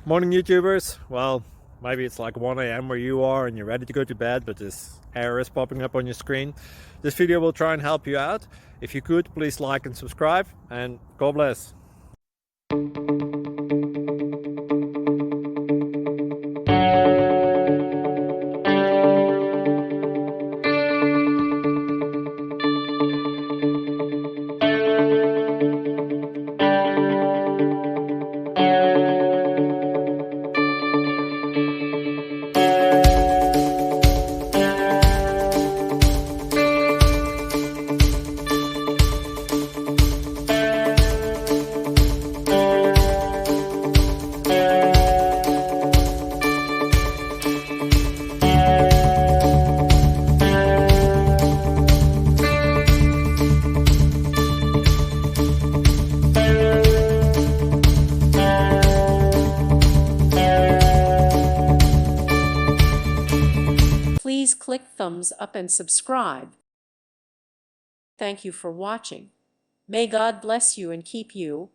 Morning YouTubers. Well, maybe it's like 1 a.m. where you are and you're ready to go to bed, but this error is popping up on your screen. This video will try and help you out. If you could, please like and subscribe, and God bless. Please click thumbs up and subscribe. Thank you for watching. May God bless you and keep you.